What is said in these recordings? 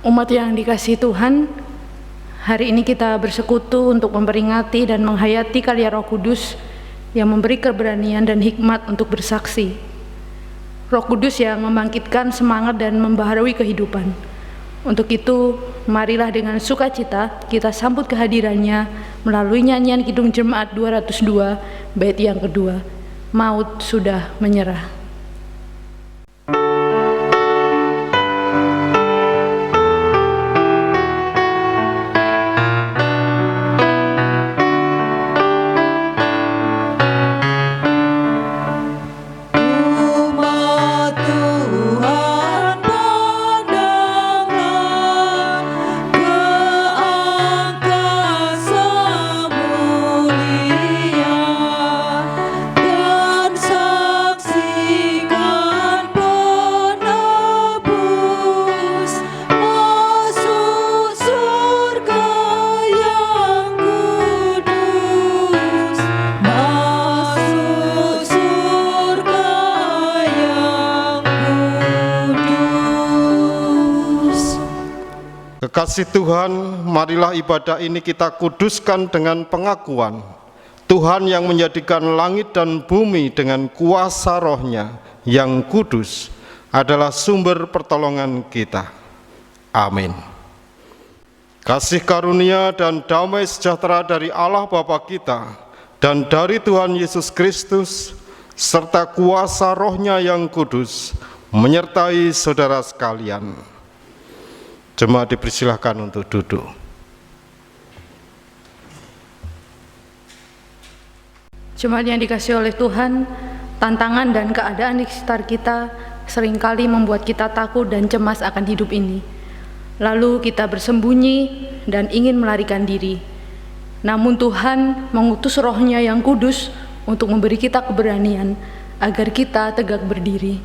Umat yang dikasihi Tuhan, hari ini kita bersekutu untuk memperingati dan menghayati karya Roh Kudus yang memberi keberanian dan hikmat untuk bersaksi. Roh Kudus yang membangkitkan semangat dan membaharui kehidupan. Untuk itu, marilah dengan sukacita kita sambut kehadirannya melalui nyanyian Kidung Jemaat 202, bait yang kedua, Maut Sudah Menyerah. Kekasih Tuhan, marilah ibadah ini kita kuduskan dengan pengakuan Tuhan yang menjadikan langit dan bumi dengan kuasa Roh-Nya yang kudus adalah sumber pertolongan kita. Amin. Kasih karunia dan damai sejahtera dari Allah Bapa kita dan dari Tuhan Yesus Kristus serta kuasa Roh-Nya yang kudus menyertai saudara sekalian. Jemaat dipersilahkan untuk duduk. Jemaat yang dikasihi oleh Tuhan, tantangan dan keadaan di sekitar kita seringkali membuat kita takut dan cemas akan hidup ini. Lalu kita bersembunyi dan ingin melarikan diri. Namun Tuhan mengutus Roh-Nya yang kudus untuk memberi kita keberanian agar kita tegak berdiri.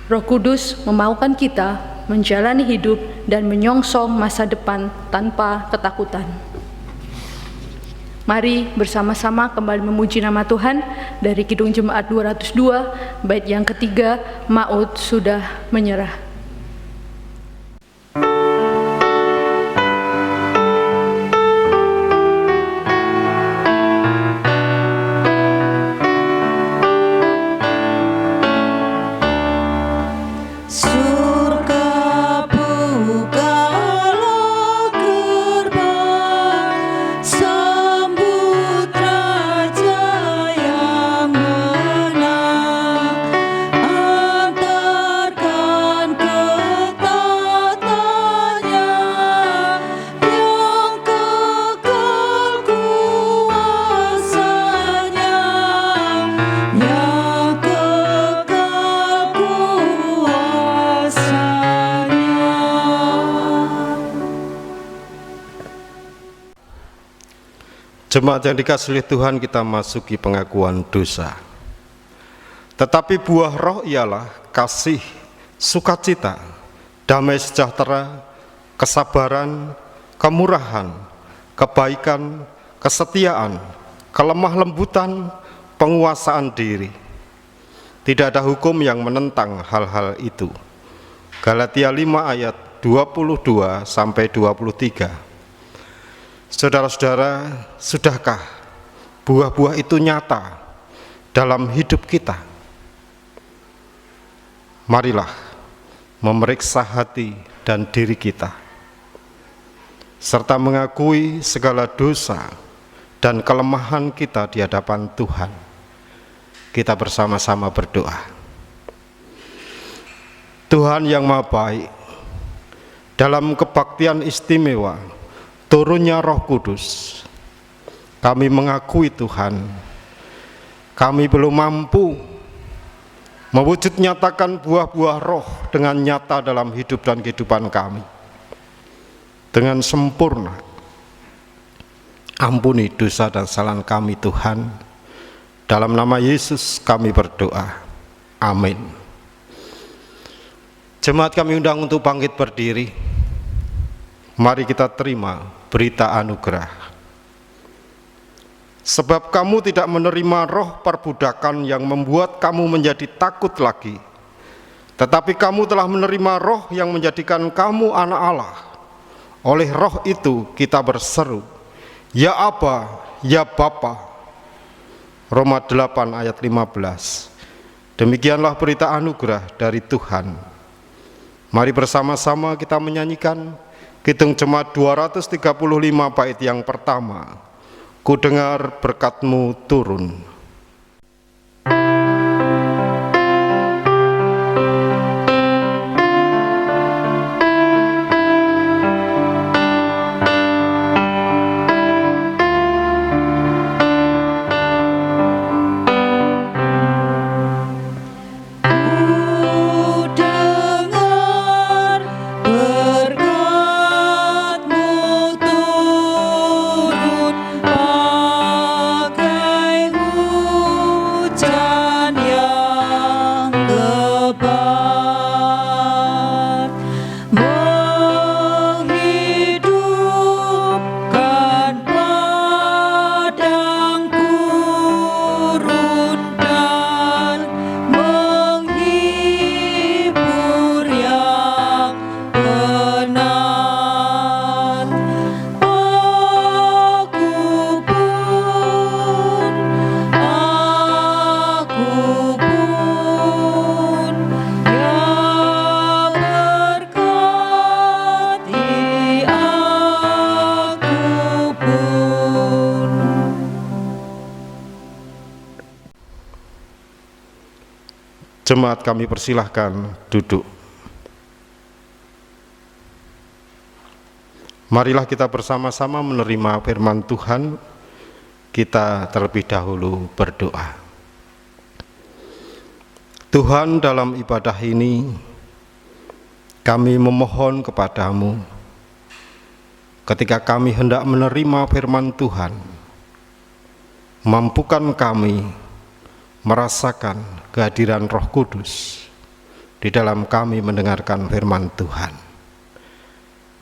Roh Kudus memaukan kita menjalani hidup dan menyongsong masa depan tanpa ketakutan. Mari bersama-sama kembali memuji nama Tuhan dari Kidung Jemaat 202, bait yang ketiga, Maut Sudah Menyerah. Jemaat yang dikasihi Tuhan, kita masuki pengakuan dosa. Tetapi buah Roh ialah kasih, sukacita, damai sejahtera, kesabaran, kemurahan, kebaikan, kesetiaan, kelemah lembutan, penguasaan diri. Tidak ada hukum yang menentang hal-hal itu. Galatia 5 ayat 22 sampai 23. Saudara-saudara, sudahkah buah-buah itu nyata dalam hidup kita? Marilah memeriksa hati dan diri kita, serta mengakui segala dosa dan kelemahan kita di hadapan Tuhan. Kita bersama-sama berdoa. Tuhan yang Maha Baik, dalam kebaktian istimewa turunnya Roh Kudus, kami mengakui Tuhan, kami belum mampu mewujud nyatakan buah-buah Roh dengan nyata dalam hidup dan kehidupan kami dengan sempurna. Ampuni dosa dan kesalahan kami Tuhan. Dalam nama Yesus kami berdoa. Amin. Jemaat kami undang untuk bangkit berdiri. Mari kita terima berita anugerah. Sebab kamu tidak menerima roh perbudakan yang membuat kamu menjadi takut lagi, tetapi kamu telah menerima roh yang menjadikan kamu anak Allah, Oleh Roh itu kita berseru, "Ya Aba, ya Bapa." Roma 8 ayat 15. Demikianlah berita anugerah dari Tuhan. Mari bersama-sama kita menyanyikan Kidung Jemaat 235 bait yang pertama. Ku dengar berkat-Mu turun. Jemaat kami persilahkan duduk. Marilah kita bersama-sama menerima firman Tuhan. Kita terlebih dahulu berdoa. Tuhan, dalam ibadah ini kami memohon kepadamu, ketika kami hendak menerima firman Tuhan, mampukan kami merasakan kehadiran Roh Kudus di dalam kami mendengarkan firman Tuhan.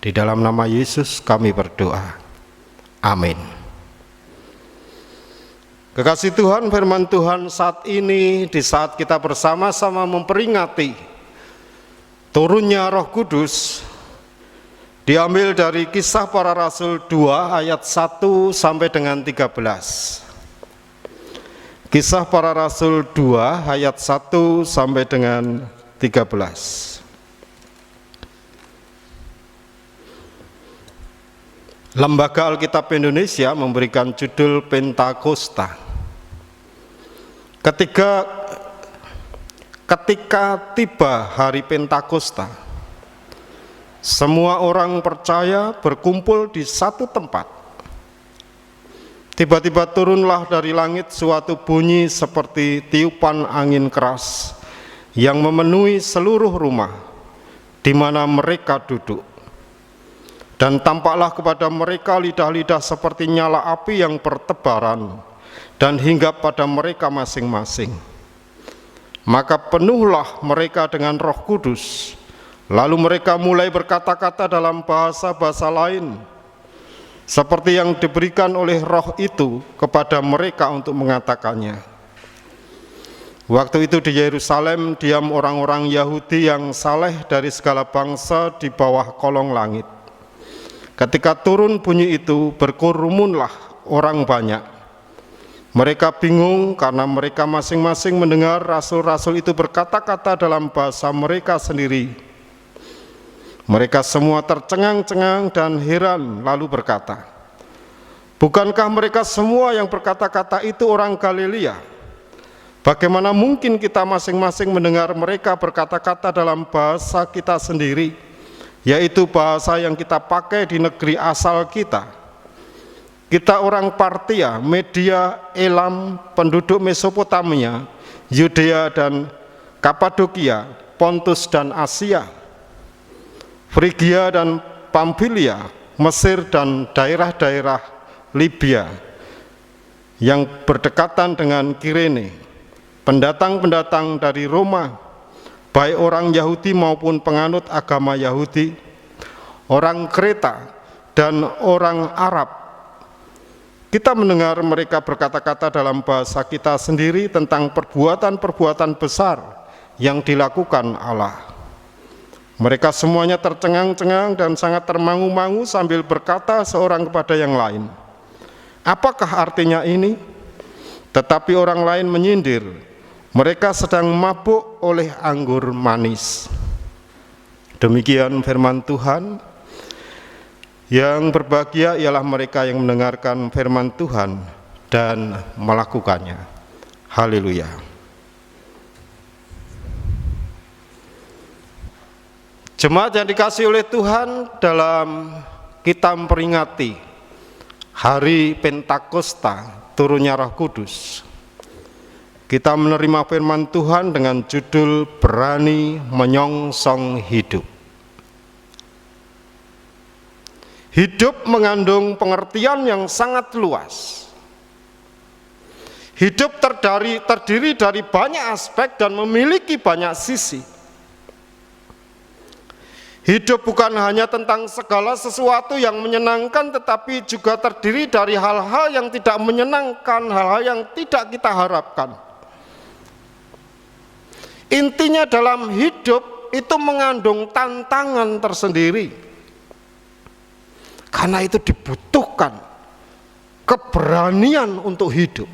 Di dalam nama Yesus kami berdoa. Amin. Kekasih Tuhan, firman Tuhan saat ini, di saat kita bersama-sama memperingati turunnya Roh Kudus, diambil dari Kisah Para Rasul 2 ayat 1 sampai dengan 13. Kisah Para Rasul 2 ayat 1 sampai dengan 13. Lembaga Alkitab Indonesia memberikan judul Pentakosta. Ketika tiba hari Pentakosta, semua orang percaya berkumpul di satu tempat. Tiba-tiba turunlah dari langit suatu bunyi seperti tiupan angin keras yang memenuhi seluruh rumah di mana mereka duduk. Dan tampaklah kepada mereka lidah-lidah seperti nyala api yang bertebaran dan hinggap pada mereka masing-masing. Maka penuhlah mereka dengan Roh Kudus, lalu mereka mulai berkata-kata dalam bahasa-bahasa lain, seperti yang diberikan oleh Roh itu kepada mereka untuk mengatakannya. Waktu itu di Yerusalem diam orang-orang Yahudi yang saleh dari segala bangsa di bawah kolong langit. Ketika turun bunyi itu, berkerumunlah orang banyak. Mereka bingung karena mereka masing-masing mendengar rasul-rasul itu berkata-kata dalam bahasa mereka sendiri. Mereka semua tercengang-cengang dan heran, lalu berkata, "Bukankah mereka semua yang berkata-kata itu orang Galilea? Bagaimana mungkin kita masing-masing mendengar mereka berkata-kata dalam bahasa kita sendiri, yaitu bahasa yang kita pakai di negeri asal kita? Kita orang Partia, Media, Elam, penduduk Mesopotamia, Yudea dan Kapadokia, Pontus dan Asia, Frigia dan Pamfilia, Mesir dan daerah-daerah Libya yang berdekatan dengan Kirene, pendatang-pendatang dari Roma, baik orang Yahudi maupun penganut agama Yahudi, orang Kreta dan orang Arab. Kita mendengar mereka berkata-kata dalam bahasa kita sendiri tentang perbuatan-perbuatan besar yang dilakukan Allah. Mereka semuanya tercengang-cengang dan sangat termangu-mangu sambil berkata seorang kepada yang lain, "Apakah artinya ini?" Tetapi orang lain menyindir, "Mereka sedang mabuk oleh anggur manis." Demikian firman Tuhan. Yang berbahagia ialah mereka yang mendengarkan firman Tuhan dan melakukannya. Haleluya. Jemaat yang dikasihi oleh Tuhan, dalam kita memperingati hari Pentakosta, turunnya Roh Kudus, kita menerima firman Tuhan dengan judul berani menyongsong hidup. Hidup mengandung pengertian yang sangat luas. Hidup terdiri dari banyak aspek dan memiliki banyak sisi. Hidup bukan hanya tentang segala sesuatu yang menyenangkan, tetapi juga terdiri dari hal-hal yang tidak menyenangkan, hal-hal yang tidak kita harapkan. Intinya dalam hidup itu mengandung tantangan tersendiri. Karena itu dibutuhkan keberanian untuk hidup.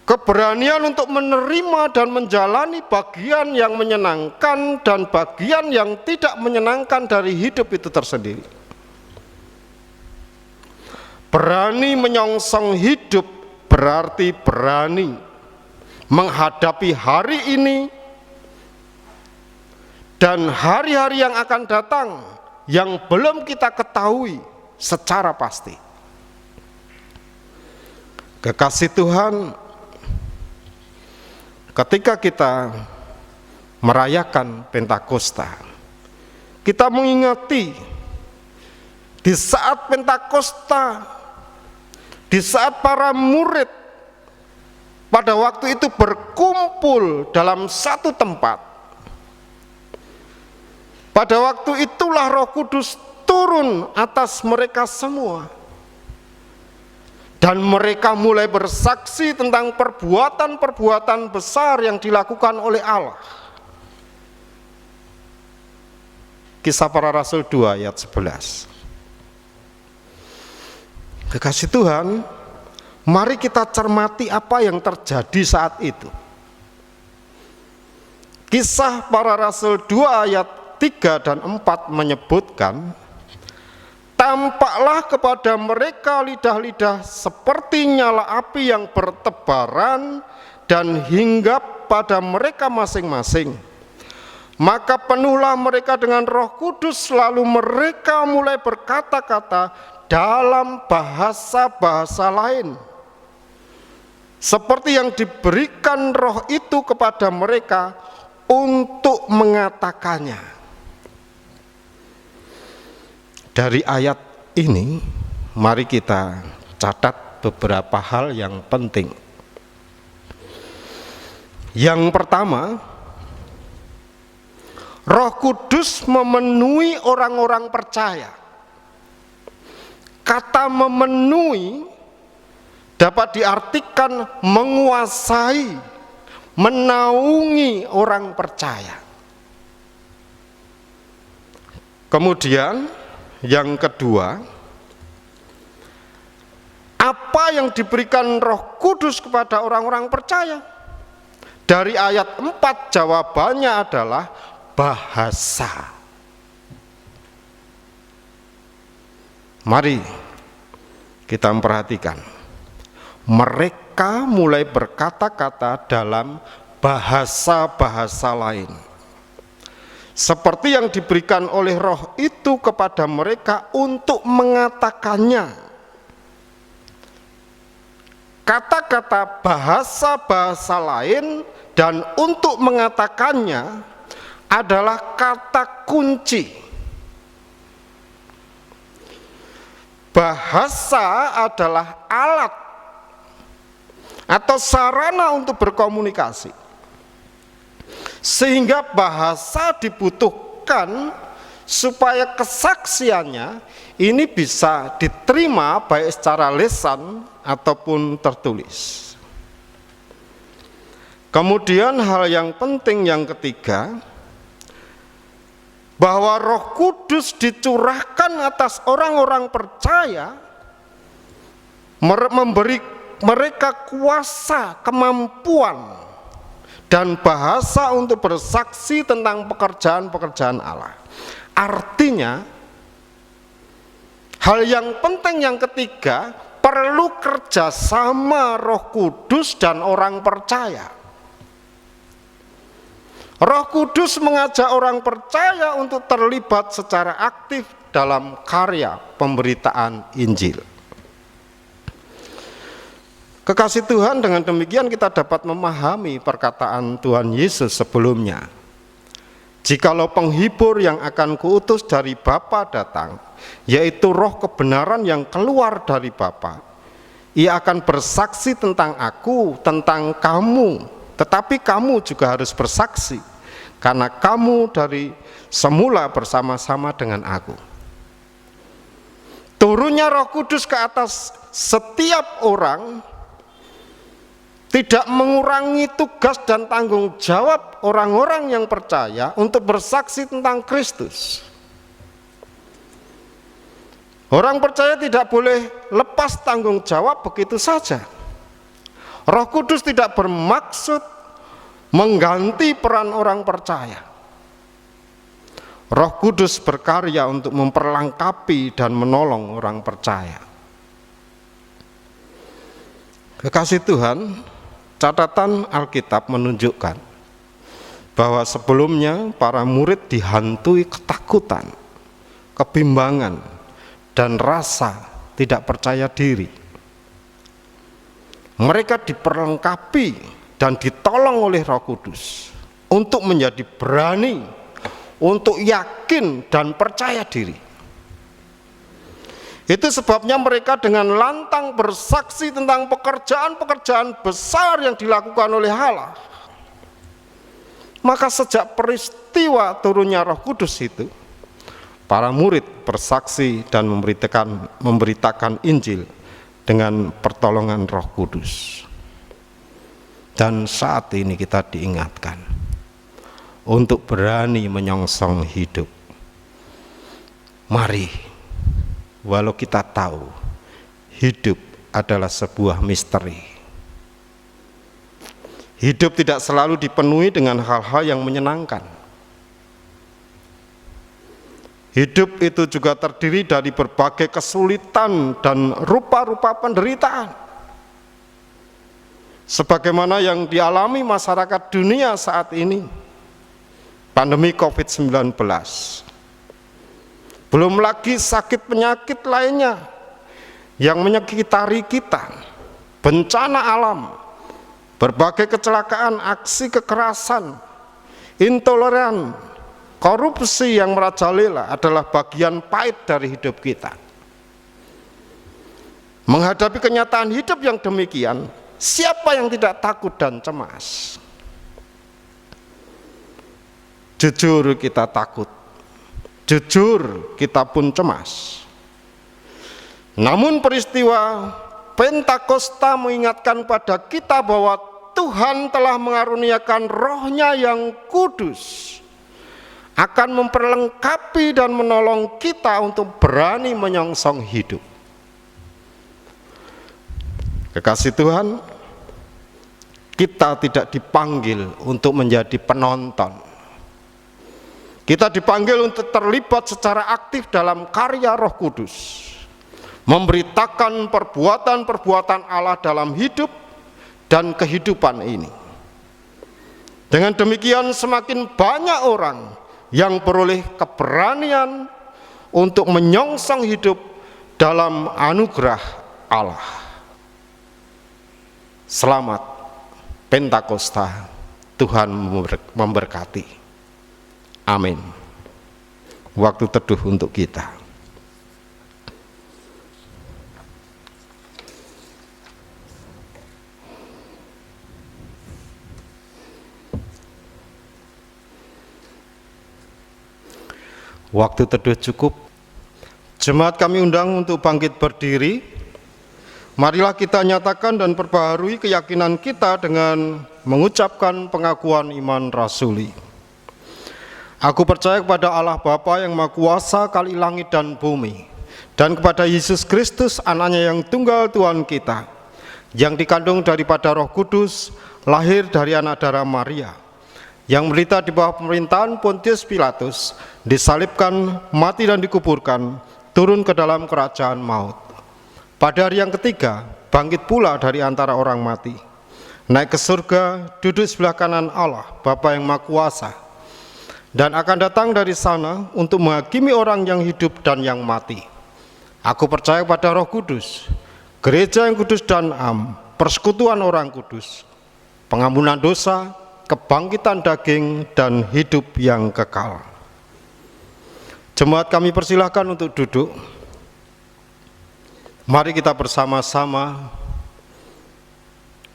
Keberanian untuk menerima dan menjalani bagian yang menyenangkan dan bagian yang tidak menyenangkan dari hidup itu tersendiri. Berani menyongsong hidup berarti berani menghadapi hari ini dan hari-hari yang akan datang yang belum kita ketahui secara pasti. Kekasih Tuhan, ketika kita merayakan Pentakosta, kita mengingati di saat Pentakosta, di saat para murid pada waktu itu berkumpul dalam satu tempat. Pada waktu itulah Roh Kudus turun atas mereka semua. Dan mereka mulai bersaksi tentang perbuatan-perbuatan besar yang dilakukan oleh Allah. Kisah Para Rasul 2 ayat 11. Kekasih Tuhan, mari kita cermati apa yang terjadi saat itu. Kisah Para Rasul 2 ayat 3 dan 4 menyebutkan, tampaklah kepada mereka lidah-lidah seperti nyala api yang bertebaran dan hinggap pada mereka masing-masing. Maka penuhlah mereka dengan Roh Kudus, lalu mereka mulai berkata-kata dalam bahasa-bahasa lain, seperti yang diberikan Roh itu kepada mereka untuk mengatakannya. Dari ayat ini, mari kita catat beberapa hal yang penting. Yang pertama, Roh Kudus memenuhi orang-orang percaya. Kata memenuhi dapat diartikan menguasai, menaungi orang percaya. Kemudian yang kedua, apa yang diberikan Roh Kudus kepada orang-orang percaya? Dari ayat 4 jawabannya adalah bahasa. Mari kita memperhatikan. Mereka mulai berkata-kata dalam bahasa-bahasa lain, seperti yang diberikan oleh Roh itu kepada mereka untuk mengatakannya. Kata-kata bahasa-bahasa lain dan untuk mengatakannya adalah kata kunci. Bahasa adalah alat atau sarana untuk berkomunikasi. Sehingga bahasa dibutuhkan supaya kesaksiannya ini bisa diterima baik secara lisan ataupun tertulis. Kemudian hal yang penting yang ketiga, bahwa Roh Kudus dicurahkan atas orang-orang percaya, memberi mereka kuasa, kemampuan, dan bahasa untuk bersaksi tentang pekerjaan-pekerjaan Allah. Artinya, hal yang penting yang ketiga, perlu kerjasama Roh Kudus dan orang percaya. Roh Kudus mengajak orang percaya untuk terlibat secara aktif dalam karya pemberitaan Injil. Kekasih Tuhan, dengan demikian kita dapat memahami perkataan Tuhan Yesus sebelumnya. Jikalau penghibur yang akan kuutus dari Bapa datang, yaitu Roh kebenaran yang keluar dari Bapa, ia akan bersaksi tentang aku, tentang kamu, tetapi kamu juga harus bersaksi, karena kamu dari semula bersama-sama dengan aku. Turunnya Roh Kudus ke atas setiap orang tidak mengurangi tugas dan tanggung jawab orang-orang yang percaya untuk bersaksi tentang Kristus. Orang percaya tidak boleh lepas tanggung jawab begitu saja. Roh Kudus tidak bermaksud mengganti peran orang percaya. Roh Kudus berkarya untuk memperlengkapi dan menolong orang percaya. Kekasih Tuhan, catatan Alkitab menunjukkan bahwa sebelumnya para murid dihantui ketakutan, kebimbangan, dan rasa tidak percaya diri. Mereka diperlengkapi dan ditolong oleh Roh Kudus untuk menjadi berani, untuk yakin dan percaya diri. Itu sebabnya mereka dengan lantang bersaksi tentang pekerjaan-pekerjaan besar yang dilakukan oleh Allah. Maka sejak peristiwa turunnya Roh Kudus itu, para murid bersaksi dan memberitakan Injil dengan pertolongan Roh Kudus. Dan saat ini kita diingatkan untuk berani menyongsong hidup. Mari, walau kita tahu hidup adalah sebuah misteri. Hidup tidak selalu dipenuhi dengan hal-hal yang menyenangkan. Hidup itu juga terdiri dari berbagai kesulitan dan rupa-rupa penderitaan. Sebagaimana yang dialami masyarakat dunia saat ini, pandemi COVID-19. Belum lagi sakit penyakit lainnya yang menyekitari kita, bencana alam, berbagai kecelakaan, aksi kekerasan, intoleran, korupsi yang merajalela adalah bagian pahit dari hidup kita. Menghadapi kenyataan hidup yang demikian, siapa yang tidak takut dan cemas? Jujur kita takut, jujur kita pun cemas. Namun peristiwa Pentakosta mengingatkan pada kita bahwa Tuhan telah mengaruniakan Roh-Nya yang kudus, akan memperlengkapi dan menolong kita untuk berani menyongsong hidup. Kekasih Tuhan, kita tidak dipanggil untuk menjadi penonton. Kita dipanggil untuk terlibat secara aktif dalam karya Roh Kudus, memberitakan perbuatan-perbuatan Allah dalam hidup dan kehidupan ini. Dengan demikian semakin banyak orang yang beroleh keberanian untuk menyongsong hidup dalam anugerah Allah. Selamat Pentakosta, Tuhan memberkati. Amin. Waktu teduh untuk kita. Waktu teduh cukup. Jemaat kami undang untuk bangkit berdiri Marilah kita nyatakan dan perbaharui keyakinan kita dengan mengucapkan pengakuan iman rasuli. Aku percaya kepada Allah Bapa yang Maha Kuasa kali langit dan bumi, dan kepada Yesus Kristus anaknya yang tunggal Tuhan kita, yang dikandung daripada Roh Kudus, lahir dari anak darah Maria, yang menderita di bawah pemerintahan Pontius Pilatus, disalibkan, mati dan dikuburkan, turun ke dalam kerajaan maut. Pada hari yang ketiga, bangkit pula dari antara orang mati, naik ke surga, duduk sebelah kanan Allah, Bapa yang Maha Kuasa, dan akan datang dari sana untuk menghakimi orang yang hidup dan yang mati. Aku percaya pada Roh Kudus, gereja yang kudus dan am, persekutuan orang kudus, pengampunan dosa, kebangkitan daging, dan hidup yang kekal. Jemaat kami persilahkan untuk duduk. Mari kita bersama-sama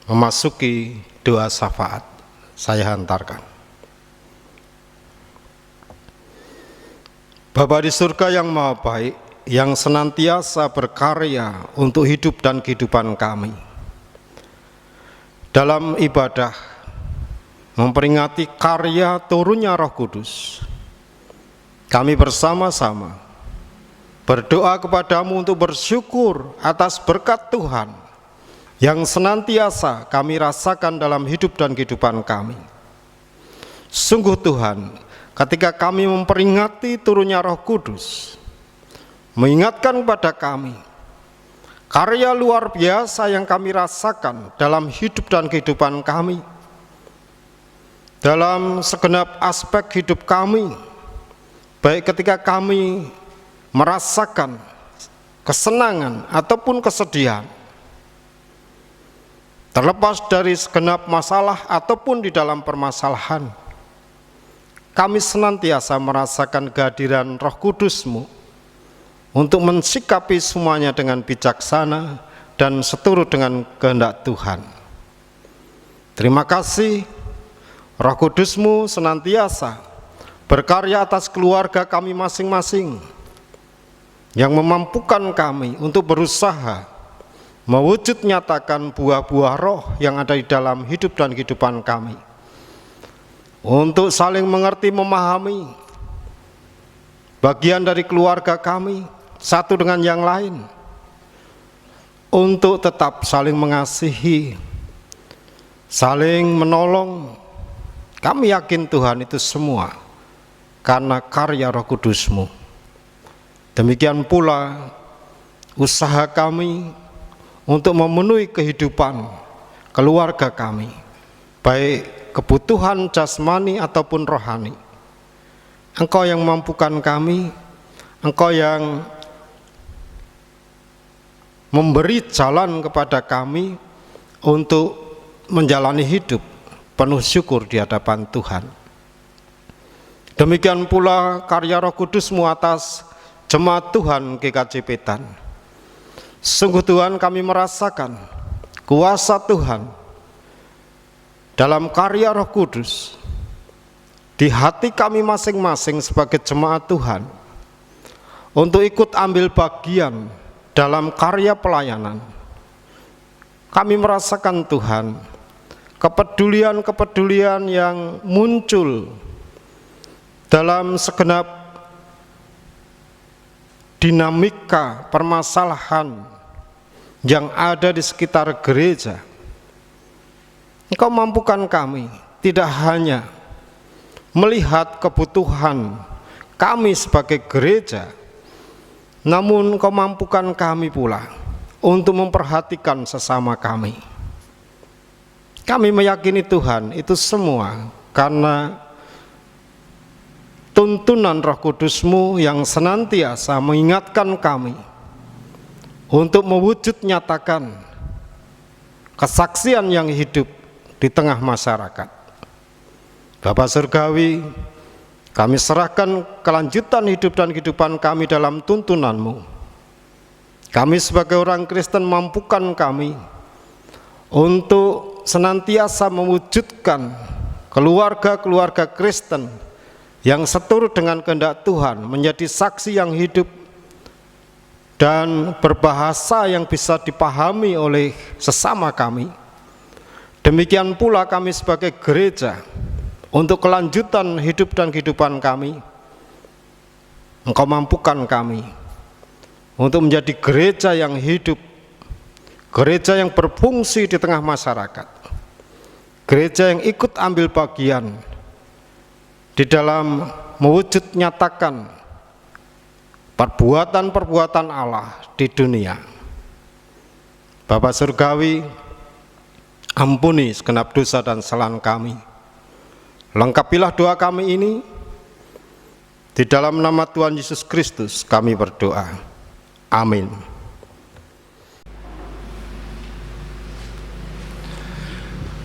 memasuki doa syafaat. Saya hantarkan. Bapa di surga yang maha baik, yang senantiasa berkarya untuk hidup dan kehidupan kami, dalam ibadah memperingati karya turunnya Roh Kudus, kami bersama-sama berdoa kepadamu untuk bersyukur atas berkat Tuhan yang senantiasa kami rasakan dalam hidup dan kehidupan kami. Sungguh Tuhan, ketika kami memperingati turunnya Roh Kudus, mengingatkan kepada kami karya luar biasa yang kami rasakan dalam hidup dan kehidupan kami, dalam segenap aspek hidup kami, baik ketika kami merasakan kesenangan ataupun kesedihan, terlepas dari segenap masalah ataupun di dalam permasalahan, kami senantiasa merasakan kehadiran Roh Kudus-Mu untuk mensikapi semuanya dengan bijaksana dan seturut dengan kehendak Tuhan. Terima kasih, Roh Kudus-Mu senantiasa berkarya atas keluarga kami masing-masing, yang memampukan kami untuk berusaha mewujud nyatakan buah-buah roh yang ada di dalam hidup dan kehidupan kami, untuk saling mengerti memahami bagian dari keluarga kami satu dengan yang lain, untuk tetap saling mengasihi, saling menolong. Kami yakin Tuhan itu semua karena karya Roh Kudus-Mu. Demikian pula usaha kami untuk memenuhi kehidupan keluarga kami, baik kebutuhan jasmani ataupun rohani. Engkau yang mampukan kami, Engkau yang memberi jalan kepada kami untuk menjalani hidup penuh syukur di hadapan Tuhan. Demikian pula karya Roh Kudus-Mu atas jemaat Tuhan GKJ Petan. Sungguh Tuhan, kami merasakan kuasa Tuhan dalam karya Roh Kudus di hati kami masing-masing sebagai jemaat Tuhan, untuk ikut ambil bagian dalam karya pelayanan. Kami merasakan Tuhan, kepedulian-kepedulian yang muncul dalam segenap dinamika permasalahan yang ada di sekitar gereja. Engkau mampukan kami tidak hanya melihat kebutuhan kami sebagai gereja, namun Engkau mampukan kami pula untuk memperhatikan sesama kami. Kami meyakini Tuhan itu semua karena tuntunan Roh Kudus-Mu yang senantiasa mengingatkan kami untuk mewujud nyatakan kesaksian yang hidup di tengah masyarakat. Bapa Surgawi, kami serahkan kelanjutan hidup dan kehidupan kami dalam tuntunan-Mu. Kami sebagai orang Kristen mampukan kami untuk senantiasa mewujudkan keluarga-keluarga Kristen yang seturut dengan kehendak Tuhan, menjadi saksi yang hidup dan berbahasa yang bisa dipahami oleh sesama kami. Demikian pula kami sebagai gereja, untuk kelanjutan hidup dan kehidupan kami, Engkau mampukan kami untuk menjadi gereja yang hidup, gereja yang berfungsi di tengah masyarakat, gereja yang ikut ambil bagian di dalam mewujud nyatakan perbuatan-perbuatan Allah di dunia. Bapa Surgawi, ampuni segenap dosa dan kesalahan kami. Lengkapilah doa kami ini. Di dalam nama Tuhan Yesus Kristus kami berdoa. Amin.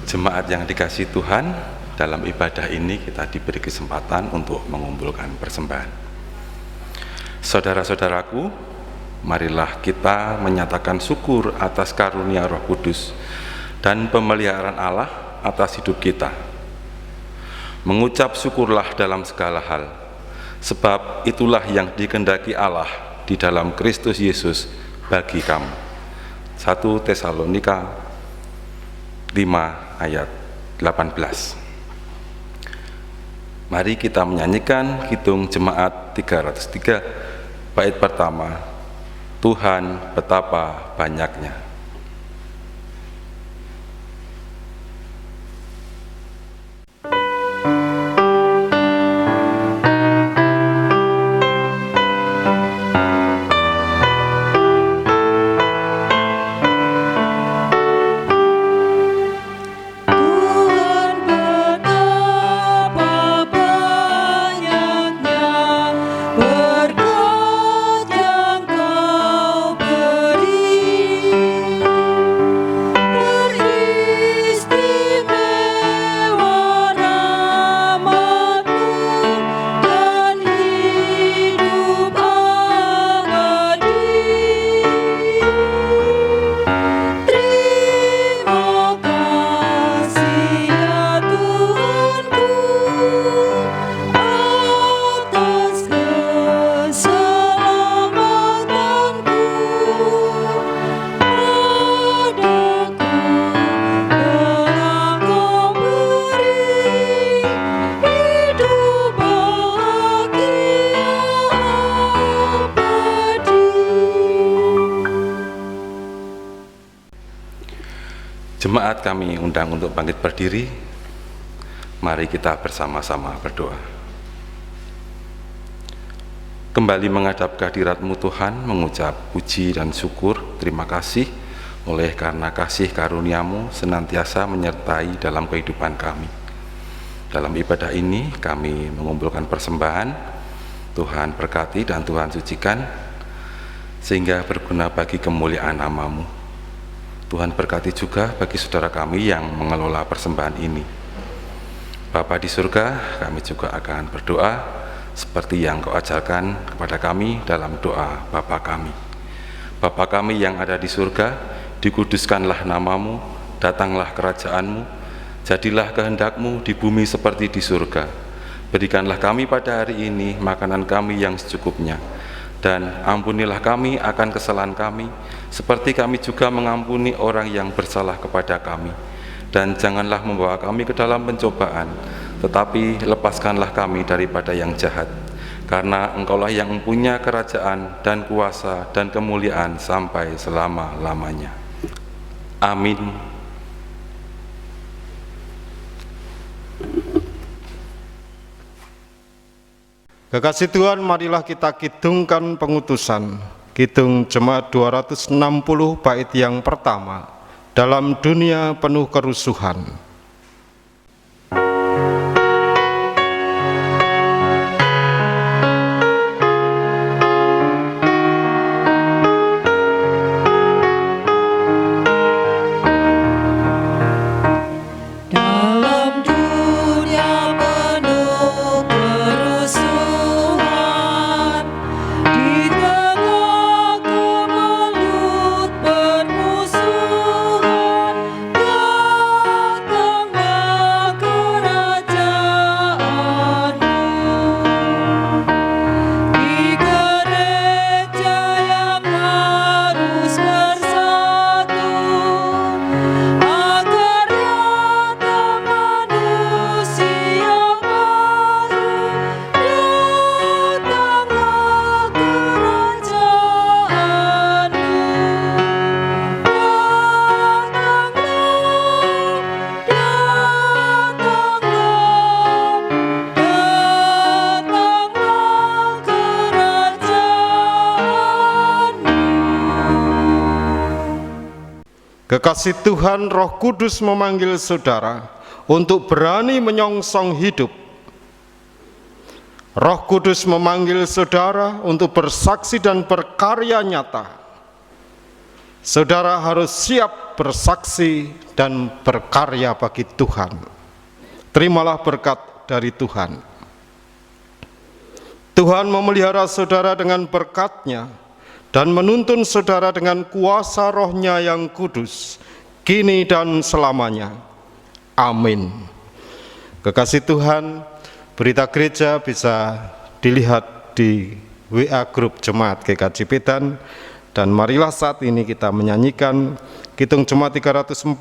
Jemaat yang dikasihi Tuhan, dalam ibadah ini kita diberi kesempatan untuk mengumpulkan persembahan. Saudara-saudaraku, marilah kita menyatakan syukur atas karunia Roh Kudus dan pemeliharaan Allah atas hidup kita. Mengucap syukurlah dalam segala hal, sebab itulah yang dikehendaki Allah di dalam Kristus Yesus bagi kamu. 1 Tesalonika 5 ayat 18. Mari kita menyanyikan Kidung Jemaat 303 bait pertama, Tuhan betapa banyaknya. Jemaat kami undang untuk bangkit berdiri. Mari kita bersama-sama berdoa. Kembali menghadap kehadirat-Mu Tuhan, mengucap puji dan syukur, terima kasih oleh karena kasih karunia-Mu senantiasa menyertai dalam kehidupan kami. Dalam ibadah ini kami mengumpulkan persembahan. Tuhan berkati dan Tuhan sucikan sehingga berguna bagi kemuliaan nama-Mu. Tuhan berkati juga bagi saudara kami yang mengelola persembahan ini. Bapa di surga, kami juga akan berdoa seperti yang Kau ajarkan kepada kami dalam doa Bapa kami. Bapa kami yang ada di surga, dikuduskanlah nama-Mu, datanglah kerajaan-Mu, jadilah kehendak-Mu di bumi seperti di surga. Berikanlah kami pada hari ini makanan kami yang secukupnya, dan ampunilah kami akan kesalahan kami, seperti kami juga mengampuni orang yang bersalah kepada kami. Dan janganlah membawa kami ke dalam pencobaan, tetapi lepaskanlah kami daripada yang jahat. Karena Engkaulah yang mempunyai kerajaan dan kuasa dan kemuliaan sampai selama-lamanya. Amin. Kekasih Tuhan, marilah kita kidungkan pengutusan Kidung Jemaat 260 bait yang pertama, dalam dunia penuh kerusuhan. Bermusuhan Kekasih Tuhan, Roh Kudus memanggil saudara untuk berani menyongsong hidup. Roh Kudus memanggil saudara untuk bersaksi dan berkarya nyata. Saudara harus siap bersaksi dan berkarya bagi Tuhan. Terimalah berkat dari Tuhan. Tuhan memelihara saudara dengan berkat-Nya dan menuntun saudara dengan kuasa Roh-Nya yang kudus, kini dan selamanya. Amin. Kekasih Tuhan, berita gereja bisa dilihat di WA grup Jemaat GKJ Pedan, dan marilah saat ini kita menyanyikan Kidung Jemaat 348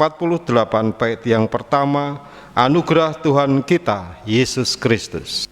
bait yang pertama, Anugerah Tuhan kita Yesus Kristus.